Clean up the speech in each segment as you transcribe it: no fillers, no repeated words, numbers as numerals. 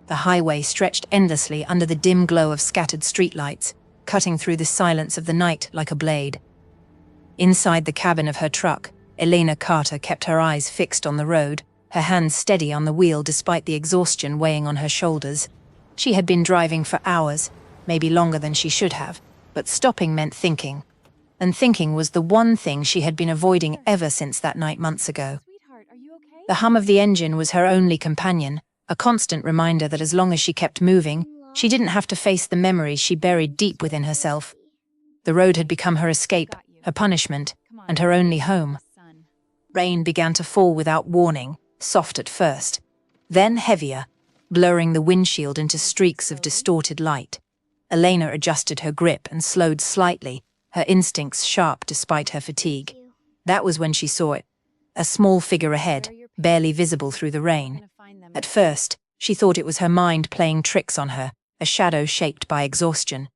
The highway stretched endlessly under the dim glow of scattered streetlights, cutting through the silence of the night like a blade. Inside the cabin of her truck, Elena Carter kept her eyes fixed on the road, her hands steady on the wheel despite the exhaustion weighing on her shoulders. She had been driving for hours, maybe longer than she should have, but stopping meant thinking. And thinking was the one thing she had been avoiding ever since that night months ago. The hum of the engine was her only companion, a constant reminder that as long as she kept moving, she didn't have to face the memories she buried deep within herself. The road had become her escape, her punishment, and her only home. Rain began to fall without warning, soft at first, then heavier, blurring the windshield into streaks of distorted light. Elena adjusted her grip and slowed slightly, her instincts sharp despite her fatigue. That was when she saw it, a small figure ahead, barely visible through the rain. At first, she thought it was her mind playing tricks on her, a shadow shaped by exhaustion.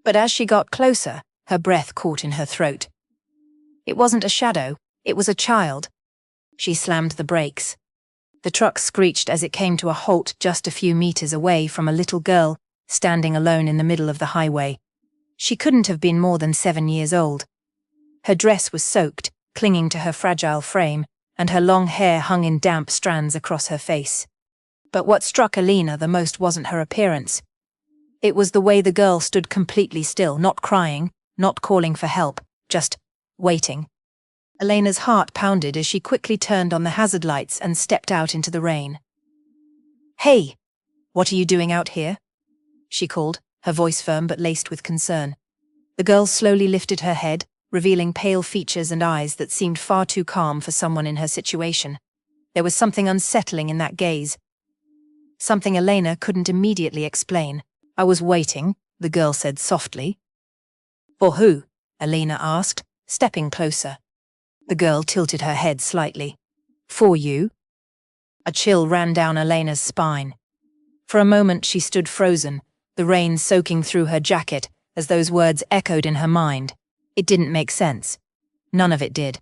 But as she got closer, her breath caught in her throat. It wasn't a shadow, it was a child. She slammed the brakes. The truck screeched as it came to a halt just a few meters away from a little girl, standing alone in the middle of the highway. She couldn't have been more than 7 years old. Her dress was soaked, clinging to her fragile frame, and her long hair hung in damp strands across her face. But what struck Elena the most wasn't her appearance. It was the way the girl stood completely still, not crying, not calling for help, just waiting. Elena's heart pounded as she quickly turned on the hazard lights and stepped out into the rain. "Hey, what are you doing out here?" she called, her voice firm but laced with concern. The girl slowly lifted her head, revealing pale features and eyes that seemed far too calm for someone in her situation. There was something unsettling in that gaze. Something Elena couldn't immediately explain. "I was waiting," the girl said softly. "For who?" Elena asked, stepping closer. The girl tilted her head slightly. "For you?" A chill ran down Elena's spine. For a moment she stood frozen, the rain soaking through her jacket as those words echoed in her mind. It didn't make sense. None of it did.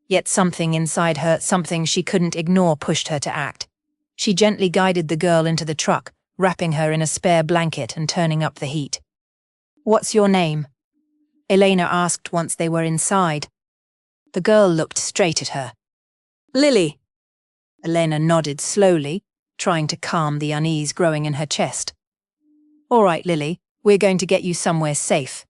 Yet something inside her, something she couldn't ignore, pushed her to act. She gently guided the girl into the truck, wrapping her in a spare blanket and turning up the heat. "What's your name?" Elena asked once they were inside. The girl looked straight at her. "Lily." Elena nodded slowly, trying to calm the unease growing in her chest. "All right, Lily, we're going to get you somewhere safe."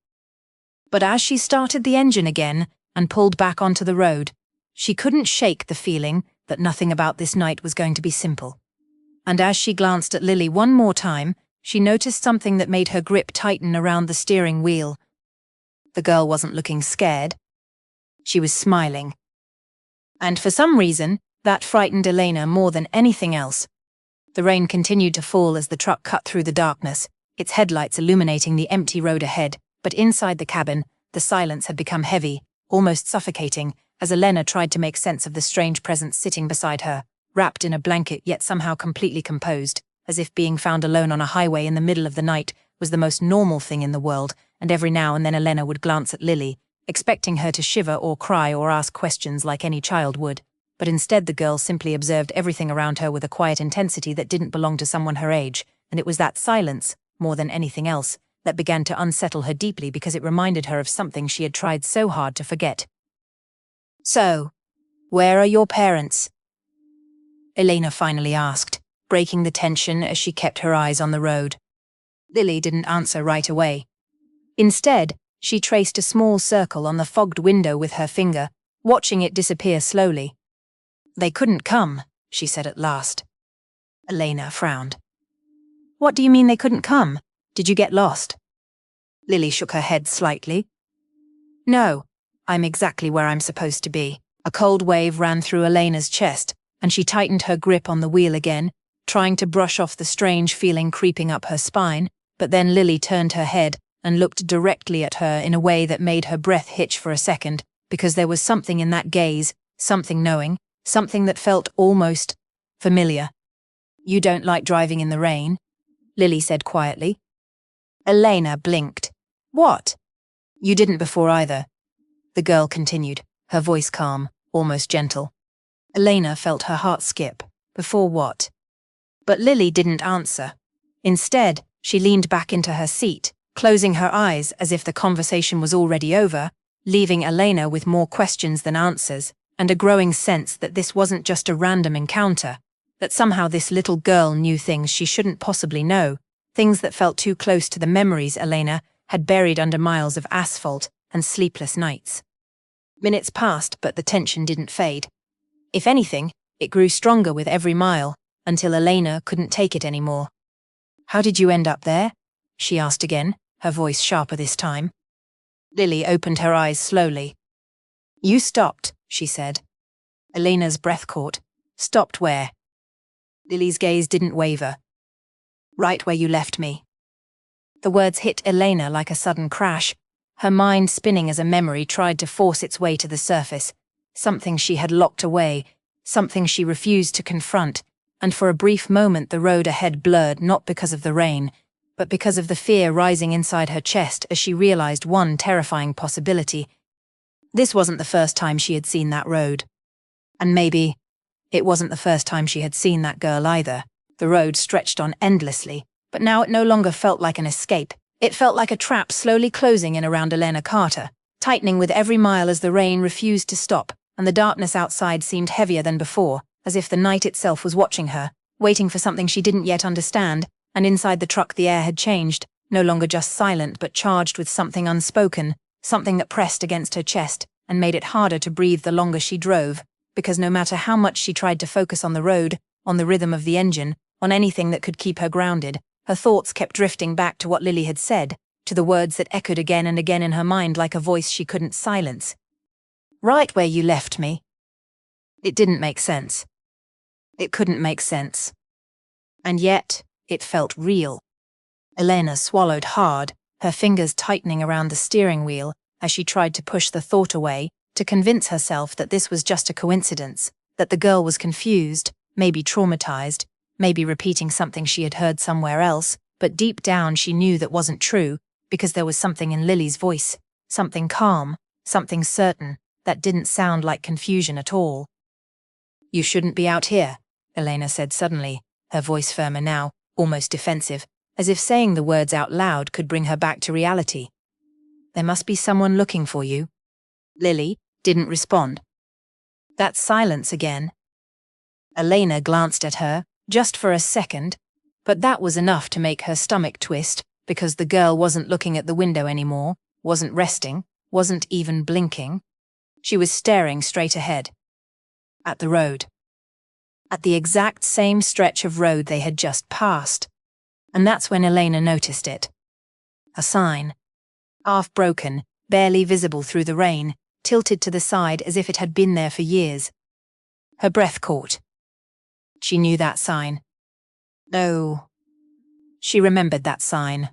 But as she started the engine again and pulled back onto the road, she couldn't shake the feeling that nothing about this night was going to be simple. And as she glanced at Lily one more time, she noticed something that made her grip tighten around the steering wheel. The girl wasn't looking scared. She was smiling. And for some reason, that frightened Elena more than anything else. The rain continued to fall as the truck cut through the darkness, its headlights illuminating the empty road ahead, but inside the cabin, the silence had become heavy, almost suffocating, as Elena tried to make sense of the strange presence sitting beside her, wrapped in a blanket yet somehow completely composed, as if being found alone on a highway in the middle of the night was the most normal thing in the world. And every now and then Elena would glance at Lily, expecting her to shiver or cry or ask questions like any child would. But instead the girl simply observed everything around her with a quiet intensity that didn't belong to someone her age, and it was that silence, more than anything else, that began to unsettle her deeply because it reminded her of something she had tried so hard to forget. "So, where are your parents?" Elena finally asked, breaking the tension as she kept her eyes on the road. Lily didn't answer right away. Instead, she traced a small circle on the fogged window with her finger, watching it disappear slowly. "They couldn't come," she said at last. Elena frowned. "What do you mean they couldn't come? Did you get lost?" Lily shook her head slightly. "No, I'm exactly where I'm supposed to be." A cold wave ran through Elena's chest, and she tightened her grip on the wheel again, trying to brush off the strange feeling creeping up her spine, but then Lily turned her head and looked directly at her in a way that made her breath hitch for a second, because there was something in that gaze, something knowing, something that felt almost familiar. "You don't like driving in the rain?" Lily said quietly. Elena blinked. "What?" "You didn't before either," the girl continued, her voice calm, almost gentle. Elena felt her heart skip. Before what? But Lily didn't answer. Instead, she leaned back into her seat, closing her eyes as if the conversation was already over, leaving Elena with more questions than answers, and a growing sense that this wasn't just a random encounter, that somehow this little girl knew things she shouldn't possibly know, things that felt too close to the memories Elena had buried under miles of asphalt and sleepless nights. Minutes passed, but the tension didn't fade. If anything, it grew stronger with every mile, until Elena couldn't take it anymore. "How did you end up there?" she asked again, her voice sharper this time. Lily opened her eyes slowly. "You stopped," she said. Elena's breath caught. "Stopped where?" Lily's gaze didn't waver. "Right where you left me." The words hit Elena like a sudden crash, her mind spinning as a memory tried to force its way to the surface, something she had locked away, something she refused to confront, and for a brief moment the road ahead blurred not because of the rain, but because of the fear rising inside her chest as she realized one terrifying possibility. This wasn't the first time she had seen that road. And maybe it wasn't the first time she had seen that girl either. The road stretched on endlessly, but now it no longer felt like an escape. It felt like a trap slowly closing in around Elena Carter, tightening with every mile as the rain refused to stop, and the darkness outside seemed heavier than before, as if the night itself was watching her, waiting for something she didn't yet understand, and inside the truck the air had changed, no longer just silent but charged with something unspoken, something that pressed against her chest and made it harder to breathe the longer she drove, because no matter how much she tried to focus on the road, on the rhythm of the engine, on anything that could keep her grounded, her thoughts kept drifting back to what Lily had said, to the words that echoed again and again in her mind like a voice she couldn't silence. "Right where you left me." It didn't make sense. It couldn't make sense. And yet, it felt real. Elena swallowed hard, her fingers tightening around the steering wheel as she tried to push the thought away, to convince herself that this was just a coincidence, that the girl was confused, maybe traumatized, maybe repeating something she had heard somewhere else, but deep down she knew that wasn't true, because there was something in Lily's voice, something calm, something certain, that didn't sound like confusion at all. "You shouldn't be out here," Elena said suddenly, her voice firmer now, almost defensive, as if saying the words out loud could bring her back to reality. "There must be someone looking for you." Lily didn't respond. That silence again. Elena glanced at her, just for a second, but that was enough to make her stomach twist, because the girl wasn't looking at the window anymore, wasn't resting, wasn't even blinking. She was staring straight ahead. At the road. At the exact same stretch of road they had just passed. And that's when Elena noticed it. A sign. Half-broken, barely visible through the rain, tilted to the side as if it had been there for years. Her breath caught. She knew that sign. No. She remembered that sign.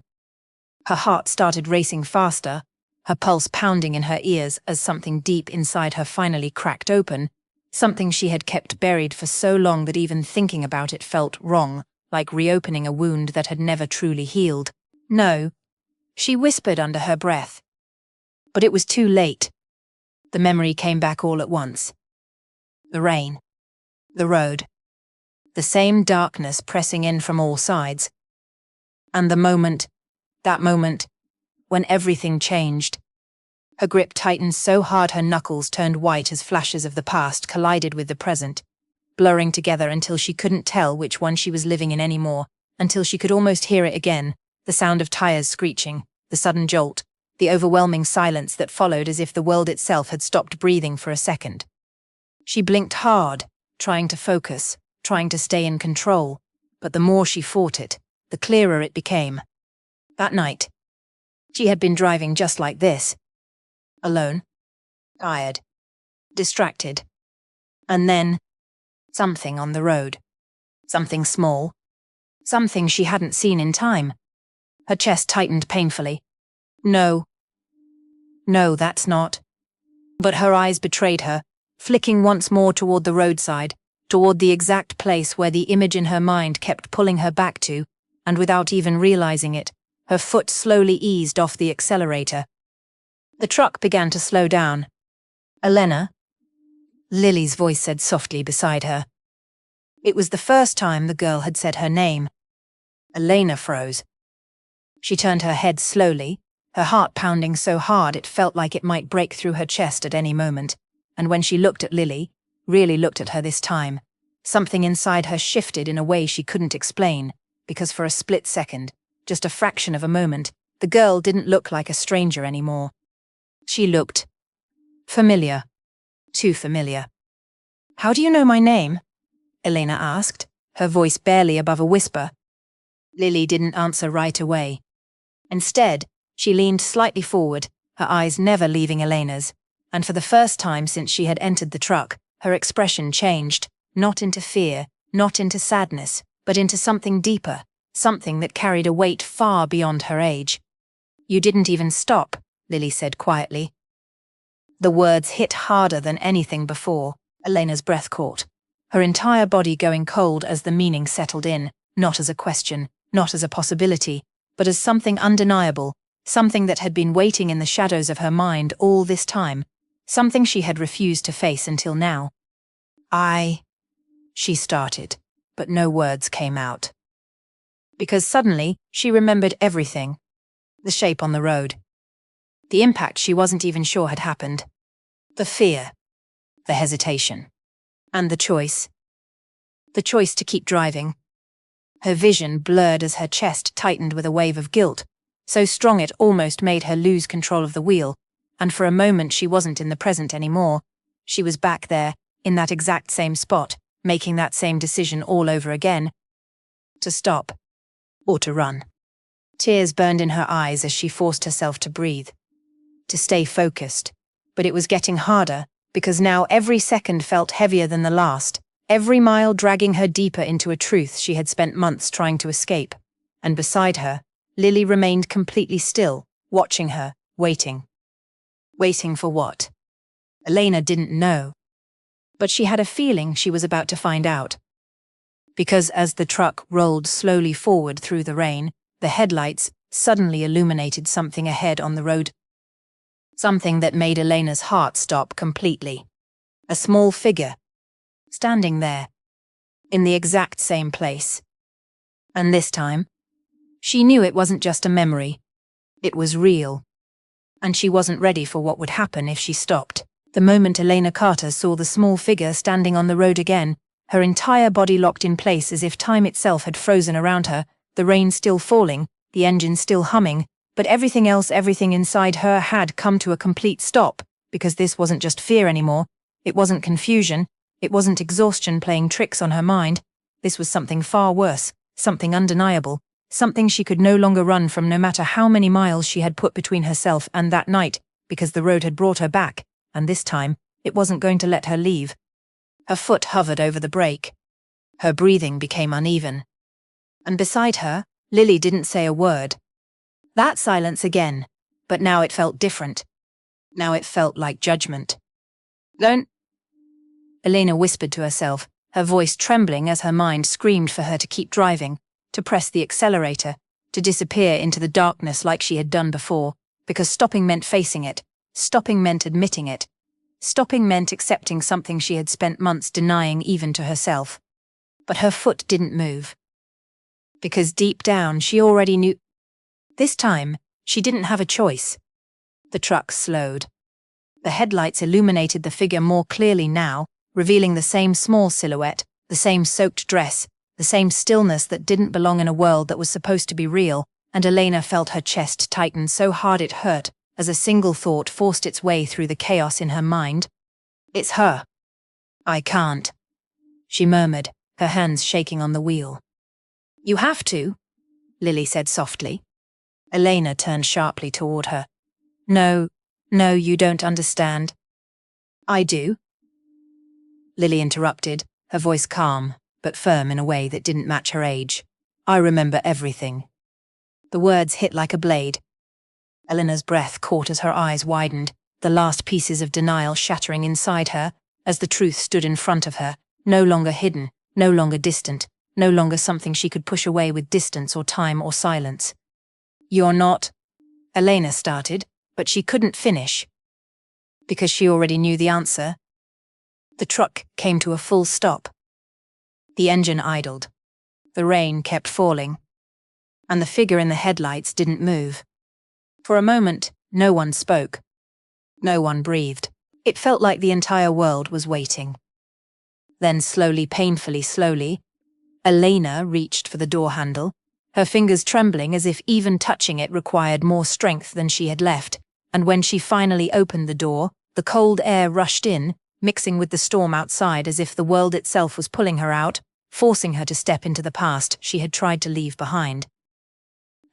Her heart started racing faster, her pulse pounding in her ears as something deep inside her finally cracked open, something she had kept buried for so long that even thinking about it felt wrong, like reopening a wound that had never truly healed. "No," she whispered under her breath. But it was too late. The memory came back all at once. The rain. The road. The same darkness pressing in from all sides. And the moment, that moment, when everything changed. Her grip tightened so hard her knuckles turned white as flashes of the past collided with the present, blurring together until she couldn't tell which one she was living in anymore, until she could almost hear it again, the sound of tires screeching, the sudden jolt, the overwhelming silence that followed as if the world itself had stopped breathing for a second. She blinked hard, trying to focus, trying to stay in control, but the more she fought it, the clearer it became. That night, she had been driving just like this. Alone, tired, distracted. And then, something on the road. Something small. Something she hadn't seen in time. Her chest tightened painfully. No, that's not. But her eyes betrayed her, flicking once more toward the roadside, toward the exact place where the image in her mind kept pulling her back to, and without even realizing it, her foot slowly eased off the accelerator. The truck began to slow down. "Elena?" Lily's voice said softly beside her. It was the first time the girl had said her name. Elena froze. She turned her head slowly, her heart pounding so hard it felt like it might break through her chest at any moment, and when she looked at Lily, really looked at her this time, something inside her shifted in a way she couldn't explain, because for a split second, just a fraction of a moment, the girl didn't look like a stranger anymore. She looked familiar. Too familiar. "How do you know my name?" Elena asked, her voice barely above a whisper. Lily didn't answer right away. Instead, she leaned slightly forward, her eyes never leaving Elena's, and for the first time since she had entered the truck, her expression changed, not into fear, not into sadness, but into something deeper, something that carried a weight far beyond her age. "You didn't even stop," Lily said quietly. The words hit harder than anything before. Elena's breath caught, her entire body going cold as the meaning settled in, not as a question, not as a possibility, but as something undeniable, something that had been waiting in the shadows of her mind all this time, something she had refused to face until now. She started, but no words came out. Because suddenly, she remembered everything. The shape on the road. The impact she wasn't even sure had happened. The fear. The hesitation. And the choice. The choice to keep driving. Her vision blurred as her chest tightened with a wave of guilt, so strong it almost made her lose control of the wheel, and for a moment she wasn't in the present anymore. She was back there, in that exact same spot, making that same decision all over again. To stop. Or to run. Tears burned in her eyes as she forced herself to breathe. To stay focused. But it was getting harder, because now every second felt heavier than the last, every mile dragging her deeper into a truth she had spent months trying to escape. And beside her, Lily remained completely still, watching her, waiting. Waiting for what? Elena didn't know. But she had a feeling she was about to find out. Because as the truck rolled slowly forward through the rain, the headlights suddenly illuminated something ahead on the road. Something that made Elena's heart stop completely. A small figure. Standing there. In the exact same place. And this time, she knew it wasn't just a memory. It was real. And she wasn't ready for what would happen if she stopped. The moment Elena Carter saw the small figure standing on the road again, her entire body locked in place as if time itself had frozen around her, the rain still falling, the engine still humming, but everything else, everything inside her had come to a complete stop, because this wasn't just fear anymore, it wasn't confusion, it wasn't exhaustion playing tricks on her mind, this was something far worse, something undeniable, something she could no longer run from no matter how many miles she had put between herself and that night, because the road had brought her back, and this time, it wasn't going to let her leave. Her foot hovered over the brake. Her breathing became uneven. And beside her, Lily didn't say a word. That silence again, but now it felt different. Now it felt like judgment. "Don't," Elena whispered to herself, her voice trembling as her mind screamed for her to keep driving, to press the accelerator, to disappear into the darkness like she had done before, because stopping meant facing it, stopping meant admitting it, stopping meant accepting something she had spent months denying even to herself. But her foot didn't move. Because deep down she already knew. This time, she didn't have a choice. The truck slowed. The headlights illuminated the figure more clearly now, revealing the same small silhouette, the same soaked dress, the same stillness that didn't belong in a world that was supposed to be real, and Elena felt her chest tighten so hard it hurt, as a single thought forced its way through the chaos in her mind. "It's her. I can't," she murmured, her hands shaking on the wheel. "You have to," Lily said softly. Elena turned sharply toward her. No, you don't understand." "I do," Lily interrupted, her voice calm, but firm in a way that didn't match her age. "I remember everything." The words hit like a blade. Elena's breath caught as her eyes widened, the last pieces of denial shattering inside her, as the truth stood in front of her, no longer hidden, no longer distant, no longer something she could push away with distance or time or silence. "You're not," Elena started, but she couldn't finish. Because she already knew the answer. The truck came to a full stop. The engine idled. The rain kept falling. and the figure in the headlights didn't move. For a moment, no one spoke. No one breathed. It felt like the entire world was waiting. Then slowly, painfully slowly, Elena reached for the door handle, her fingers trembling as if even touching it required more strength than she had left, and when she finally opened the door, the cold air rushed in, mixing with the storm outside as if the world itself was pulling her out, forcing her to step into the past she had tried to leave behind.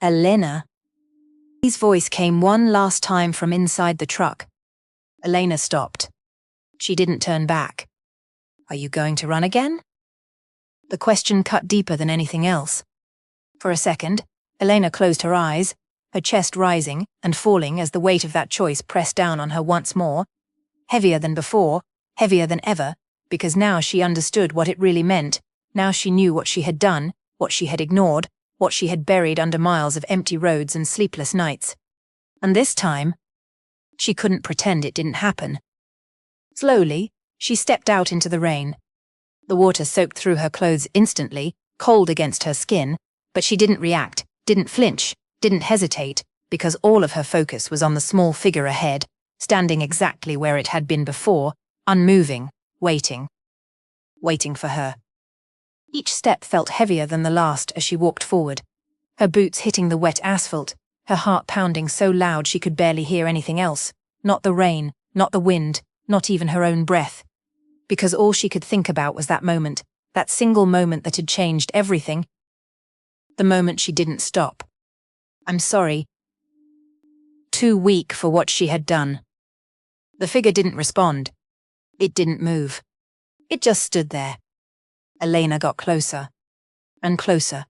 Elena. His voice came one last time from inside the truck. Elena stopped. She didn't turn back. Are you going to run again? The question cut deeper than anything else. For a second, Elena closed her eyes, her chest rising and falling as the weight of that choice pressed down on her once more, heavier than before, heavier than ever, because now she understood what it really meant, now she knew what she had done, what she had ignored, what she had buried under miles of empty roads and sleepless nights. And this time, she couldn't pretend it didn't happen. Slowly, she stepped out into the rain. The water soaked through her clothes instantly, cold against her skin, but she didn't react, didn't flinch, didn't hesitate, because all of her focus was on the small figure ahead, standing exactly where it had been before, unmoving, waiting. Waiting for her. Each step felt heavier than the last as she walked forward, her boots hitting the wet asphalt, her heart pounding so loud she could barely hear anything else, not the rain, not the wind, not even her own breath. Because all she could think about was that moment, that single moment that had changed everything. The moment she didn't stop. I'm sorry. Too weak for what she had done. The figure didn't respond. It didn't move. It just stood there. Elena got closer. And closer.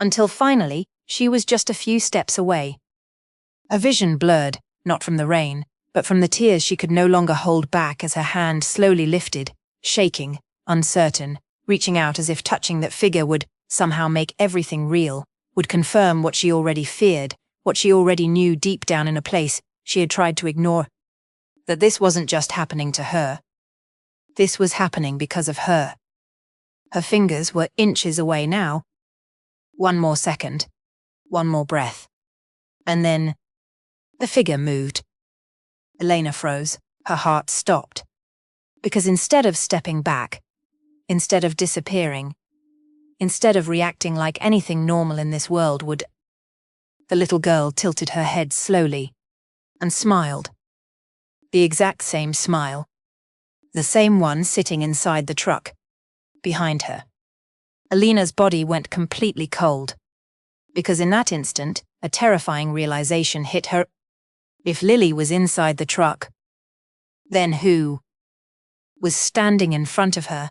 Until finally, she was just a few steps away. Her vision blurred, not from the rain, but from the tears she could no longer hold back as her hand slowly lifted, shaking, uncertain, reaching out as if touching that figure would somehow make everything real, would confirm what she already feared, what she already knew deep down in a place she had tried to ignore. That this wasn't just happening to her. This was happening because of her. Her fingers were inches away now. One more second. One more breath. And then the figure moved. Elena froze. Her heart stopped. Because instead of stepping back, instead of disappearing, instead of reacting like anything normal in this world would, the little girl tilted her head slowly and smiled. The exact same smile. The same one sitting inside the truck, behind her. Elena's body went completely cold. Because in that instant, a terrifying realization hit her. If Lily was inside the truck, then who was standing in front of her?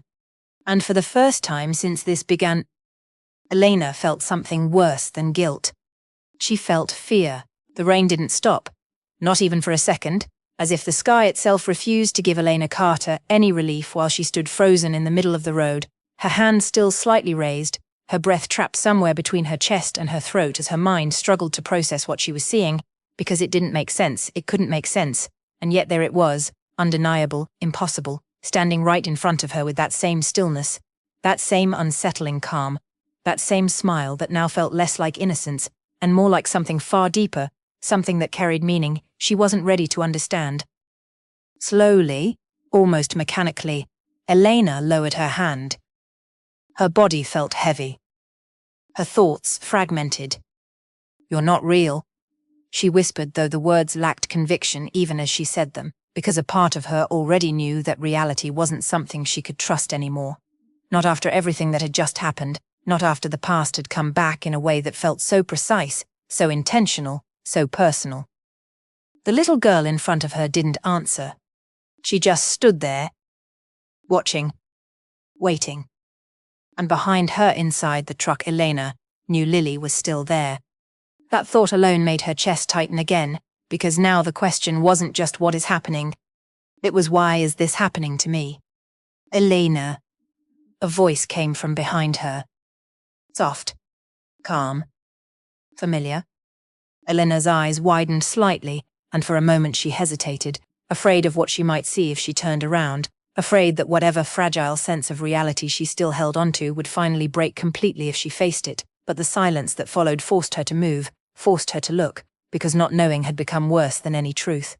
And for the first time since this began, Elena felt something worse than guilt. She felt fear. The rain didn't stop, not even for a second, as if the sky itself refused to give Elena Carter any relief while she stood frozen in the middle of the road, her hand still slightly raised, her breath trapped somewhere between her chest and her throat as her mind struggled to process what she was seeing, because it didn't make sense, it couldn't make sense, and yet there it was, undeniable, impossible, standing right in front of her with that same stillness, that same unsettling calm, that same smile that now felt less like innocence and more like something far deeper, something that carried meaning she wasn't ready to understand. Slowly, almost mechanically, Elena lowered her hand. Her body felt heavy. Her thoughts fragmented. You're not real, she whispered, though the words lacked conviction even as she said them, because a part of her already knew that reality wasn't something she could trust anymore. Not after everything that had just happened, not after the past had come back in a way that felt so precise, so intentional, so personal. The little girl in front of her didn't answer. She just stood there, watching, waiting. And behind her inside the truck, Elena knew Lily was still there. That thought alone made her chest tighten again, because now the question wasn't just what is happening. It was, why is this happening to me? Elena. A voice came from behind her. Soft. Calm. Familiar. Elena's eyes widened slightly, and for a moment she hesitated, afraid of what she might see if she turned around, afraid that whatever fragile sense of reality she still held onto would finally break completely if she faced it, but the silence that followed forced her to move, forced her to look, because not knowing had become worse than any truth.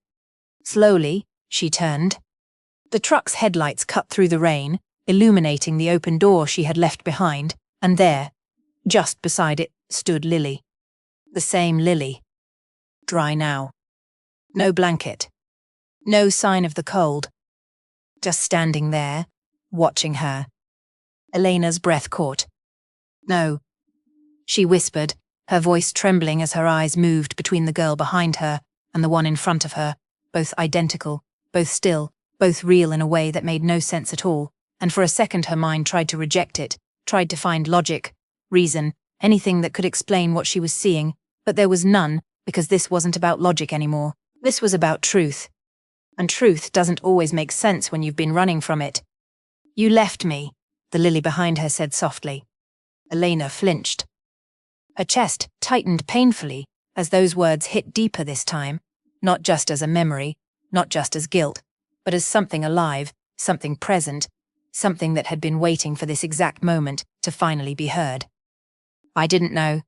Slowly, she turned. The truck's headlights cut through the rain, illuminating the open door she had left behind, and there, just beside it, stood Lily. The same Lily. Dry now. No blanket. No sign of the cold. Just standing there, watching her. Elena's breath caught. No, she whispered, her voice trembling as her eyes moved between the girl behind her and the one in front of her, both identical, both still, both real in a way that made no sense at all, and for a second her mind tried to reject it, tried to find logic, reason, anything that could explain what she was seeing, but there was none, because this wasn't about logic anymore. This was about truth. And truth doesn't always make sense when you've been running from it. You left me, the Lily behind her said softly. Elena flinched. Her chest tightened painfully as those words hit deeper this time, not just as a memory, not just as guilt, but as something alive, something present, something that had been waiting for this exact moment to finally be heard. I didn't know,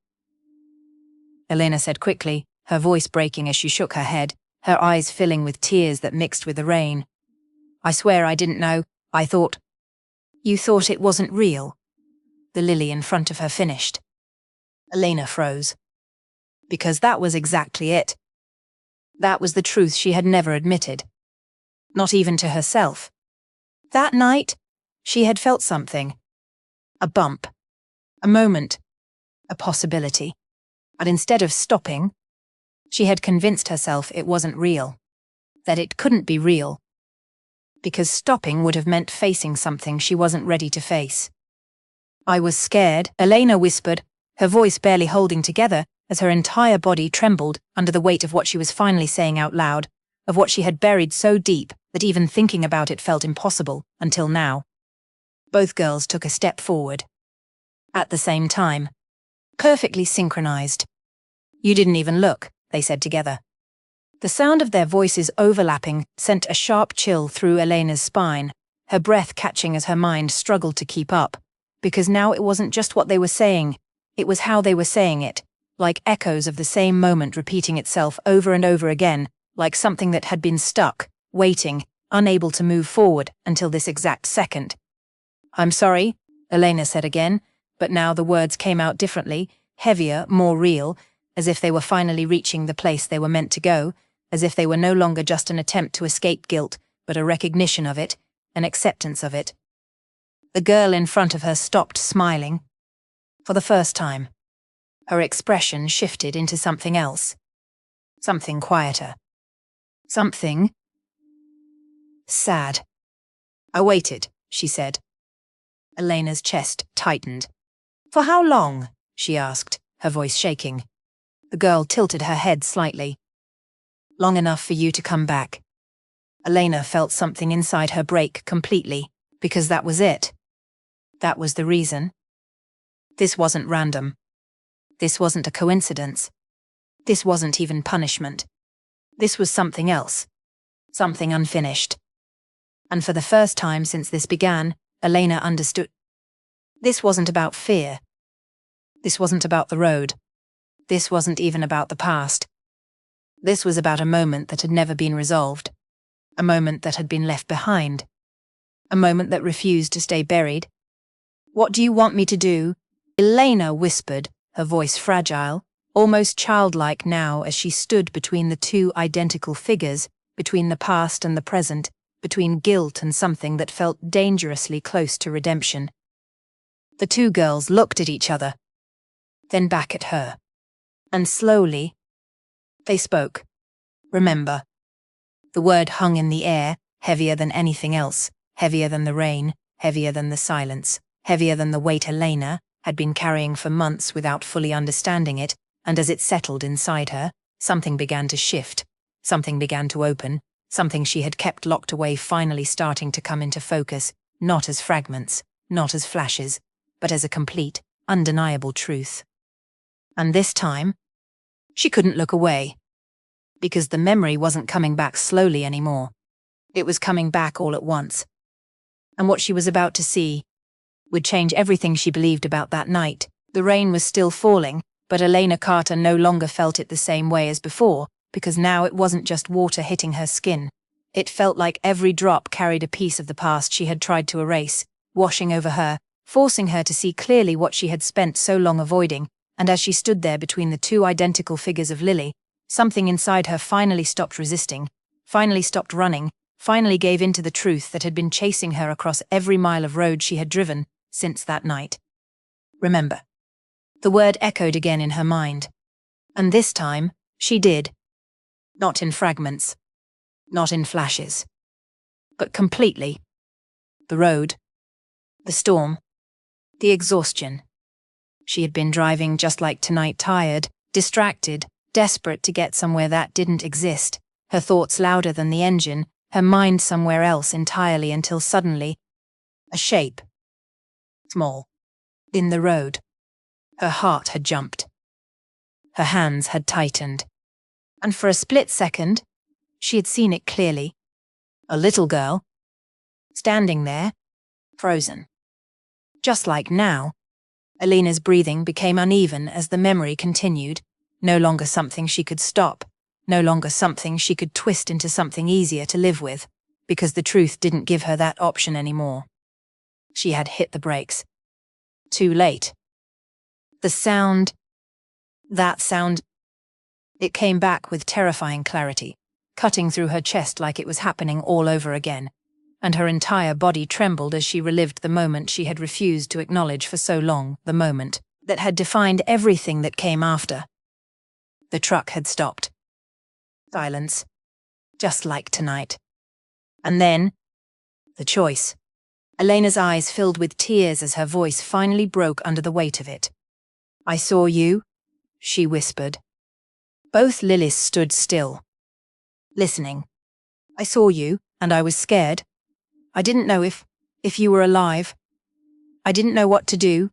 Elena said quickly, her voice breaking as she shook her head, her eyes filling with tears that mixed with the rain. I swear I didn't know. I thought. You thought it wasn't real? The Lily in front of her finished. Elena froze. Because that was exactly it. That was the truth she had never admitted. Not even to herself. That night, she had felt something. A bump. A moment. A possibility. But instead of stopping, she had convinced herself it wasn't real. That it couldn't be real. Because stopping would have meant facing something she wasn't ready to face. I was scared, Elena whispered, her voice barely holding together as her entire body trembled under the weight of what she was finally saying out loud, of what she had buried so deep that even thinking about it felt impossible, until now. Both girls took a step forward. At the same time. Perfectly synchronized. You didn't even look, they said together. The sound of their voices overlapping sent a sharp chill through Elena's spine, her breath catching as her mind struggled to keep up, because now it wasn't just what they were saying, it was how they were saying it, like echoes of the same moment repeating itself over and over again, like something that had been stuck, waiting, unable to move forward until this exact second. I'm sorry, Elena said again, but now the words came out differently, heavier, more real, as if they were finally reaching the place they were meant to go, as if they were no longer just an attempt to escape guilt, but a recognition of it, an acceptance of it. The girl in front of her stopped smiling. For the first time. Her expression shifted into something else. Something quieter. Something sad. I waited, she said. Elena's chest tightened. For how long? She asked, her voice shaking. The girl tilted her head slightly. Long enough for you to come back. Elena felt something inside her break completely, because that was it. That was the reason. This wasn't random. This wasn't a coincidence. This wasn't even punishment. This was something else. Something unfinished. And for the first time since this began, Elena understood. This wasn't about fear. This wasn't about the road. This wasn't even about the past. This was about a moment that had never been resolved. A moment that had been left behind. A moment that refused to stay buried. What do you want me to do? Elena whispered, her voice fragile, almost childlike now as she stood between the two identical figures, between the past and the present, between guilt and something that felt dangerously close to redemption. The two girls looked at each other, then back at her. And slowly, they spoke. Remember. The word hung in the air, heavier than anything else, heavier than the rain, heavier than the silence, heavier than the weight Elena had been carrying for months without fully understanding it, and as it settled inside her, something began to shift, something began to open, something she had kept locked away finally starting to come into focus, not as fragments, not as flashes, but as a complete, undeniable truth. And this time, she couldn't look away. Because the memory wasn't coming back slowly anymore. It was coming back all at once. And what she was about to see would change everything she believed about that night, The rain was still falling, but Elena Carter no longer felt it the same way as before, because now it wasn't just water hitting her skin. It felt like every drop carried a piece of the past she had tried to erase, washing over her, forcing her to see clearly what she had spent so long avoiding, and as she stood there between the two identical figures of Lily, something inside her finally stopped resisting, finally stopped running, finally gave in to the truth that had been chasing her across every mile of road she had driven since that night. Remember. The word echoed again in her mind. And this time, she did. Not in fragments. Not in flashes. But completely. The road. The storm. The exhaustion. She had been driving just like tonight, tired, distracted, desperate to get somewhere that didn't exist, her thoughts louder than the engine, her mind somewhere else entirely, until suddenly, a shape. Small. In the road. Her heart had jumped. Her hands had tightened. And for a split second, she had seen it clearly. A little girl. Standing there, frozen. Just like now. Elena's breathing became uneven as the memory continued, no longer something she could stop, no longer something she could twist into something easier to live with, because the truth didn't give her that option anymore. She had hit the brakes. Too late. The sound, that sound, it came back with terrifying clarity, cutting through her chest like it was happening all over again, and her entire body trembled as she relived the moment she had refused to acknowledge for so long, the moment that had defined everything that came after. The truck had stopped. Silence. Just like tonight. And then, the choice. Elena's eyes filled with tears as her voice finally broke under the weight of it. I saw you, she whispered. Both Lilies stood still. Listening. I saw you, and I was scared. I didn't know if you were alive. I didn't know what to do.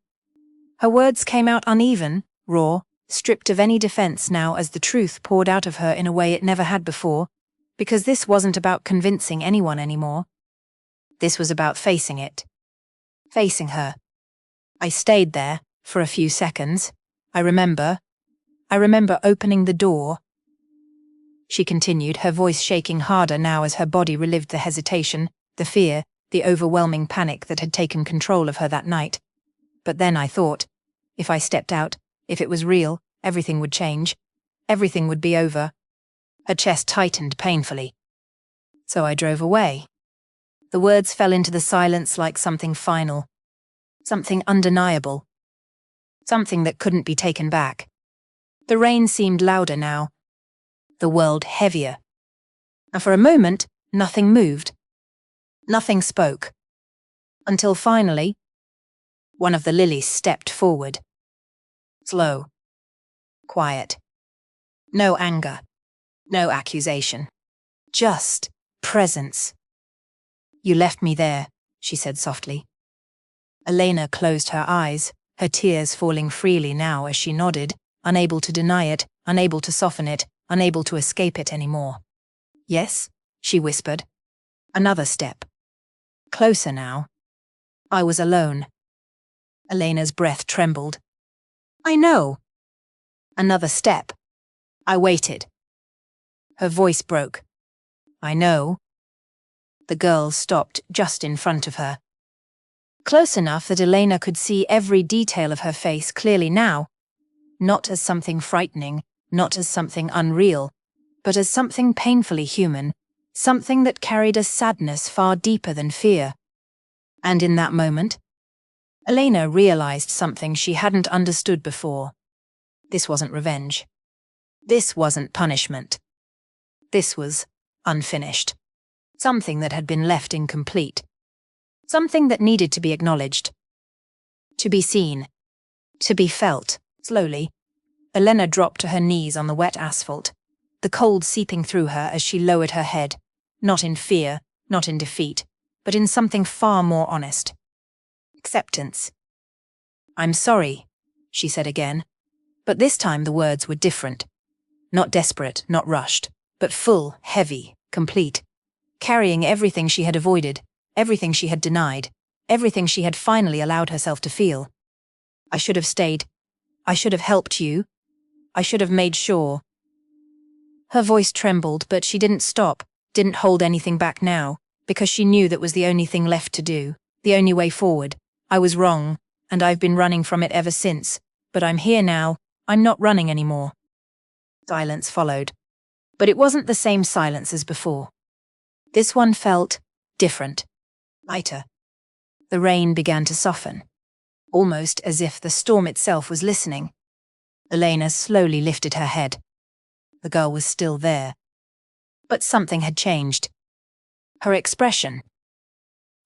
Her words came out uneven, raw, stripped of any defense now as the truth poured out of her in a way it never had before, because this wasn't about convincing anyone anymore. This was about facing it. Facing her. I stayed there, for a few seconds. I remember opening the door. She continued, her voice shaking harder now as her body relived the hesitation, the fear, the overwhelming panic that had taken control of her that night. But then I thought, if I stepped out, if it was real, everything would change. Everything would be over. Her chest tightened painfully. So I drove away. The words fell into the silence like something final. Something undeniable. Something that couldn't be taken back. The rain seemed louder now. The world heavier. And for a moment, nothing moved. Nothing spoke. Until finally, one of the Lilies stepped forward. Slow. Quiet. No anger. No accusation. Just presence. You left me there, she said softly. Elena closed her eyes, her tears falling freely now as she nodded, unable to deny it, unable to soften it, unable to escape it anymore. Yes, she whispered. Another step. Closer now. I was alone. Elena's breath trembled. I know. Another step. I waited. Her voice broke. I know. The girl stopped just in front of her. Close enough that Elena could see every detail of her face clearly now, not as something frightening, not as something unreal, but as something painfully human, something that carried a sadness far deeper than fear. And in that moment, Elena realized something she hadn't understood before. This wasn't revenge. This wasn't punishment. This was unfinished. Something that had been left incomplete. Something that needed to be acknowledged. To be seen. To be felt. Slowly, Elena dropped to her knees on the wet asphalt, the cold seeping through her as she lowered her head, not in fear, not in defeat, but in something far more honest. Acceptance. I'm sorry, she said again, but this time the words were different. Not desperate, not rushed, but full, heavy, complete, carrying everything she had avoided, everything she had denied, everything she had finally allowed herself to feel. I should have stayed. I should have helped you. I should have made sure. Her voice trembled, but she didn't stop, didn't hold anything back now, because she knew that was the only thing left to do, the only way forward. I was wrong, and I've been running from it ever since, but I'm here now. I'm not running anymore. Silence followed, but it wasn't the same silence as before. This one felt different, lighter. The rain began to soften, almost as if the storm itself was listening. Elena slowly lifted her head. The girl was still there, but something had changed. Her expression.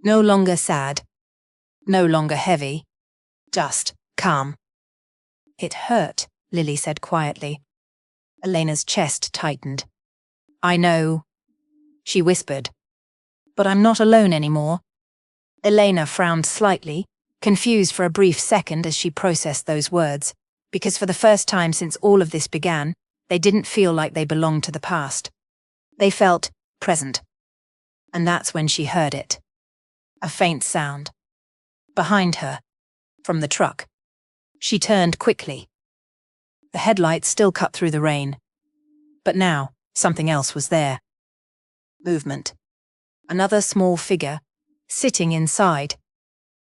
No longer sad, no longer heavy, just calm. It hurt, Lily said quietly. Elena's chest tightened. I know, she whispered. But I'm not alone anymore. Elena frowned slightly, confused for a brief second as she processed those words, because for the first time since all of this began, they didn't feel like they belonged to the past. They felt present. And that's when she heard it. A faint sound. Behind her. From the truck. She turned quickly. The headlights still cut through the rain. But now, something else was there. Movement. Another small figure, sitting inside.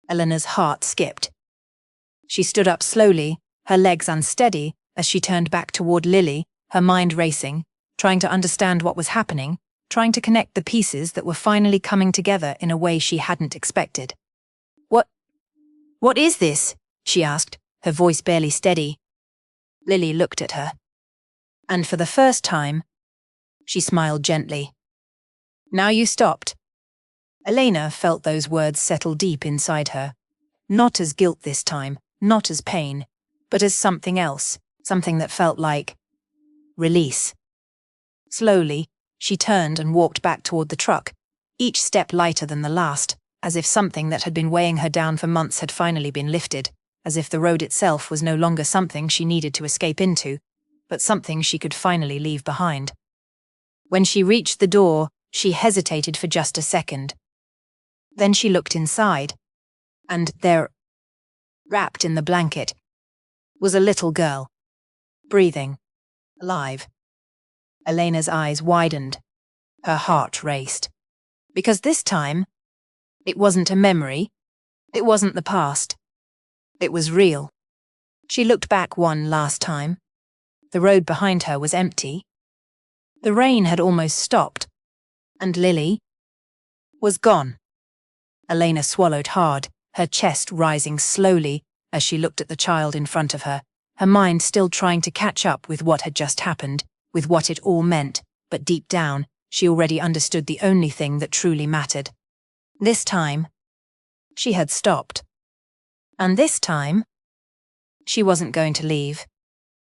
Elena's heart skipped. She stood up slowly, her legs unsteady, as she turned back toward Lily, her mind racing, trying to understand what was happening, trying to connect the pieces that were finally coming together in a way she hadn't expected. What is this? She asked, her voice barely steady. Lily looked at her. And for the first time, she smiled gently. Now you stopped. Elena felt those words settle deep inside her. Not as guilt this time, not as pain, but as something else, something that felt like release. Slowly, she turned and walked back toward the truck, each step lighter than the last, as if something that had been weighing her down for months had finally been lifted, as if the road itself was no longer something she needed to escape into, but something she could finally leave behind. When she reached the door, she hesitated for just a second. Then she looked inside, and there, wrapped in the blanket, was a little girl, breathing, alive. Elena's eyes widened. Her heart raced. Because this time, it wasn't a memory. It wasn't the past. It was real. She looked back one last time. The road behind her was empty. The rain had almost stopped. And Lily was gone. Elena swallowed hard, her chest rising slowly as she looked at the child in front of her, her mind still trying to catch up with what had just happened, with what it all meant, but deep down, she already understood the only thing that truly mattered. This time, she had stopped. And this time, she wasn't going to leave.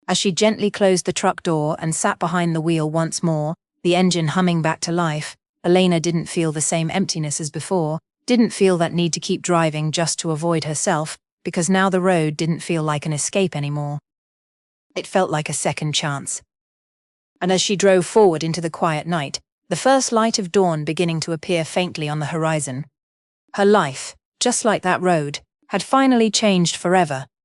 As she gently closed the truck door and sat behind the wheel once more, the engine humming back to life, Elena didn't feel the same emptiness as before, didn't feel that need to keep driving just to avoid herself, because now the road didn't feel like an escape anymore. It felt like a second chance. And as she drove forward into the quiet night, the first light of dawn beginning to appear faintly on the horizon, her life, just like that road, had finally changed forever,